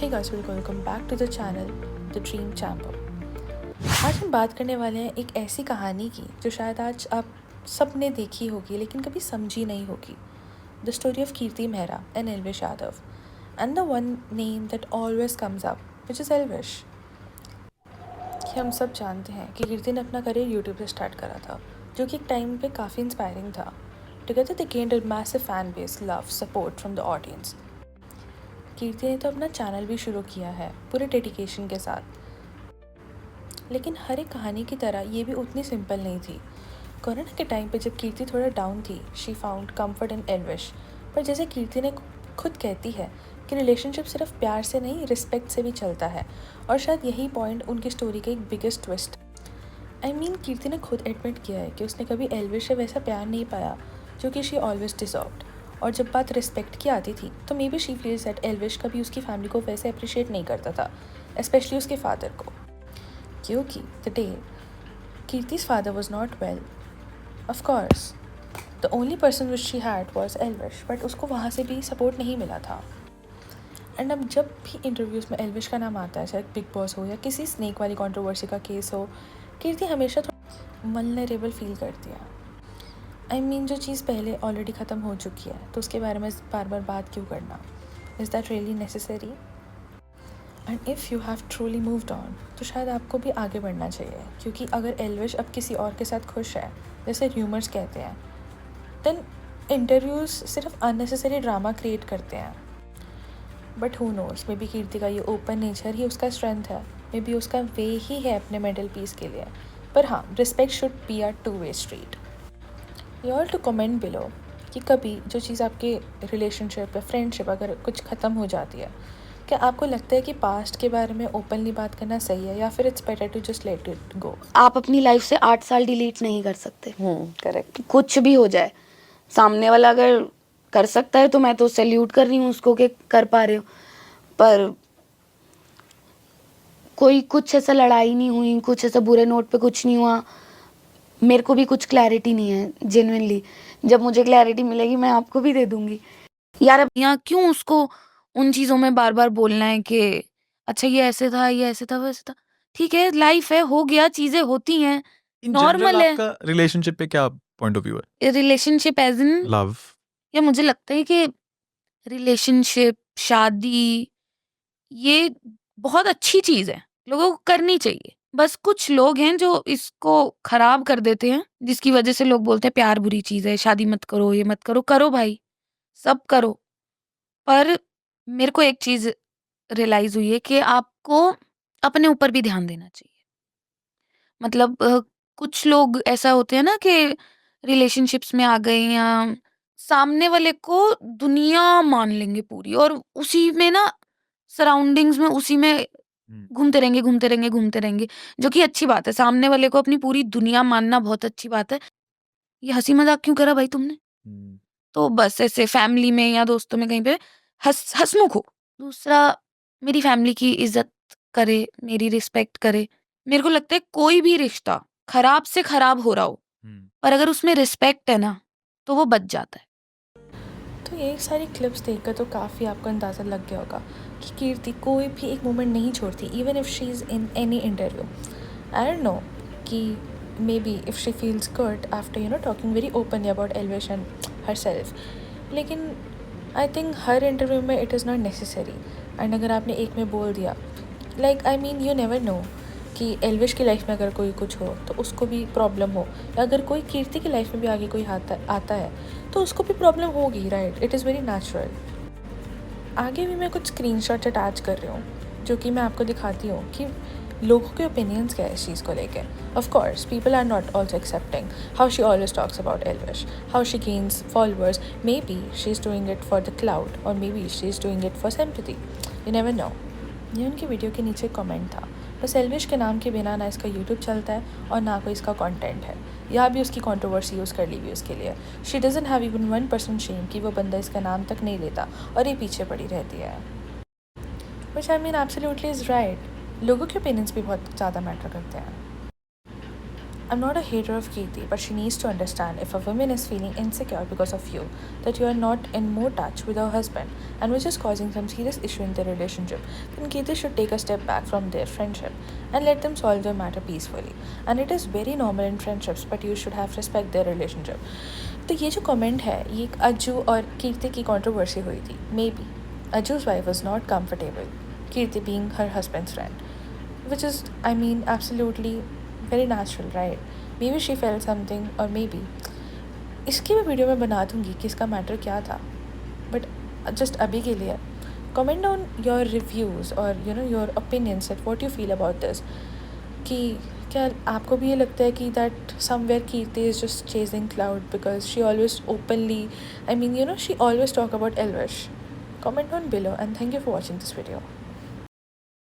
Hey guys, welcome back to the channel The Dream Chamber। आज हम बात करने वाले हैं एक ऐसी कहानी की जो शायद आज आप सब ने देखी होगी लेकिन कभी समझी नहीं होगी। The story of Kirti Mehra and Elvish Yadav and the one name that always comes up which is Elvish. कि हम सब जानते हैं कि कीर्ति ने अपना करियर यूट्यूब से स्टार्ट करा था, जो कि एक टाइम पे काफ़ी इंस्पायरिंग था। Together they gained a massive fan base, love, support from the audience. Kirti ने तो अपना चैनल भी शुरू किया है पूरे डेडिकेशन के साथ, लेकिन हर एक कहानी की तरह ये भी उतनी सिंपल नहीं थी। कोरोना के टाइम पे जब कीर्ति थोड़ा डाउन थी, she found comfort in Elvish. पर जैसे कीर्ति ने खुद कहती है कि रिलेशनशिप सिर्फ प्यार से नहीं, रिस्पेक्ट से भी चलता है, और शायद यही पॉइंट उनकी स्टोरी का एक बिगेस्ट ट्विस्ट। कीर्ति ने खुद एडमिट किया है कि उसने कभी एल्विश से वैसा प्यार नहीं पाया जो कि शी ऑलवेज डिजर्व्ड। और जब बात रिस्पेक्ट की आती थी तो may be she feels that Elvish कभी उसकी फैमिली को वैसे अप्रिशिएट नहीं करता था, स्पेशली उसके फादर को, क्योंकि the day Kirti's father was not well, of course the only person which she had was Elvish, but उसको वहाँ से भी सपोर्ट नहीं मिला था। एंड अब जब भी इंटरव्यूज़ में एल्विश का नाम आता है, चाहे बिग बॉस हो या किसी स्नेक वाली कंट्रोवर्सी का केस हो, कीर्ति हमेशा थोड़ा वल्नरेबल फील करती है। जो चीज़ पहले ऑलरेडी ख़त्म हो चुकी है तो उसके बारे में बार बार बात क्यों करना? Is that really necessary? And if you have truly moved on तो शायद आपको भी आगे बढ़ना चाहिए, क्योंकि अगर एल्विश अब किसी और के साथ खुश है, जैसे र्यूमर्स कहते हैं, देन इंटरव्यूज़ सिर्फ अननेसेसरी ड्रामा क्रिएट करते हैं। But who knows, maybe Kirti का ये ओपन नेचर ही उसका स्ट्रेंथ है, मे बी उसका वे ही है अपने मेंटल पीस के लिए। पर हाँ, respect should be a two way street. You all to comment below कि कभी जो चीज़ आपके रिलेशनशिप या फ्रेंडशिप अगर कुछ ख़त्म हो जाती है, क्या आपको लगता है कि पास्ट के बारे में ओपनली बात करना सही है, या फिर it's better to just let it go? आप अपनी लाइफ से 8 साल डिलीट नहीं कर सकते। करेक्ट। कुछ भी हो जाए, सामने वाला अगर कर सकता है तो मैं तो सैल्यूट कर रही हूँ उसको कि कर पा रहे हो। पर कोई कुछ ऐसा लड़ाई नहीं हुई, कुछ ऐसा बुरे नोट पे कुछ नहीं हुआ। मेरे को भी कुछ क्लैरिटी नहीं है जेन्युइनली। जब मुझे क्लैरिटी मिलेगी मैं आपको भी दे दूंगी। यार अब यहाँ क्यों उसको उन चीज़ों में बार बार बोलना है कि अच्छा ये ऐसे था, ये ऐसे था, वैसे था। ठीक है, लाइफ है, हो गया, चीज़ें होती हैं, इन जनरल नॉर्मल है। आपका रिलेशनशिप पे क्या पॉइंट ऑफ व्यू है? Relationship as in love? या मुझे लगता है कि रिलेशनशिप, शादी, ये बहुत अच्छी चीज़ है, लोगों को करनी चाहिए। बस कुछ लोग हैं जो इसको खराब कर देते हैं, जिसकी वजह से लोग बोलते हैं प्यार बुरी चीज़ है, शादी मत करो, ये मत करो। करो भाई, सब करो। पर मेरे को एक चीज़ रियलाइज़ हुई है कि आपको अपने ऊपर भी ध्यान देना चाहिए। मतलब कुछ लोग ऐसा होते हैं ना कि रिलेशनशिप्स में आ गए या सामने वाले को दुनिया मान लेंगे पूरी, और उसी में ना सराउंडिंग्स में उसी में घूमते रहेंगे, घूमते रहेंगे, घूमते रहेंगे, जो कि अच्छी बात है। सामने वाले को अपनी पूरी दुनिया मानना बहुत अच्छी बात है। ये हंसी मजाक क्यों करा भाई तुमने? तो बस ऐसे फैमिली में या दोस्तों में कहीं पे हंसमुख हो। दूसरा, मेरी फैमिली की इज्जत करे, मेरी रिस्पेक्ट करे। मेरे को लगता है कोई भी रिश्ता खराब से खराब हो रहा हो, पर अगर उसमें रिस्पेक्ट है ना, तो वो बच जाता है। तो ये सारी क्लिप्स देखकर तो काफ़ी आपको अंदाज़ा लग गया होगा कि कीर्ति कोई भी एक मोमेंट नहीं छोड़ती, even if she is in any interview. I don't know कि maybe if she feels good after talking very openly about Elvish and herself, लेकिन आई थिंक हर इंटरव्यू में it is not necessary. And अगर आपने एक में बोल दिया, you never no कि एल्विश की लाइफ में अगर कोई कुछ हो तो उसको भी प्रॉब्लम हो, या अगर कोई कीर्ति की लाइफ में भी आगे कोई आता है तो उसको भी प्रॉब्लम होगी, right? It is very natural. आगे भी मैं कुछ स्क्रीनशॉट्स अटैच कर रही हूँ जो कि मैं आपको दिखाती हूँ कि लोगों के ओपिनियंस क्या है इस चीज़ को लेके। Of course people are not also accepting how she always talks about Elvish, how she gains followers. Maybe she is doing it for the crowd, और maybe she is doing it for sympathy, you never know. ये उनकी video के नीचे comment था, बस एल्विश के नाम के बिना ना इसका यूट्यूब चलता है और ना कोई इसका कंटेंट है। यहाँ भी उसकी कंट्रोवर्सी यूज़ कर ली हुई उसके लिए। She doesn't have even 1% shame कि वो बंदा इसका नाम तक नहीं लेता और ये पीछे पड़ी रहती है। विच एब्सोल्युटली इज़ राइट। लोगों के ओपिनियंस भी बहुत ज़्यादा मैटर करते हैं। I'm not a hater of Kirti, but she needs to understand if a woman is feeling insecure because of you, that you are not in more touch with her husband and which is causing some serious issue in their relationship, then Kirti should take a step back from their friendship and let them solve their matter peacefully. And it is very normal in friendships, but you should have respect their relationship. तो ये जो comment है ये एक अज्जू और कीर्ति की controversy हुई थी. May be Ajju's wife was not comfortable, Kirti being her husband's friend, which is, I mean, absolutely very natural, right? Maybe she felt something, or maybe इसकी मैं वीडियो में बना दूंगी कि इसका मैटर क्या था, बट जस्ट अभी के लिए कमेंट डाउन योर रिव्यूज़ और you know your opinions at what you feel about this, कि क्या आपको भी ये लगता है कि that somewhere Kirti is just chasing cloud because she always openly, I mean, you know, she always talk about Elvish. Comment down below and thank you for watching this video.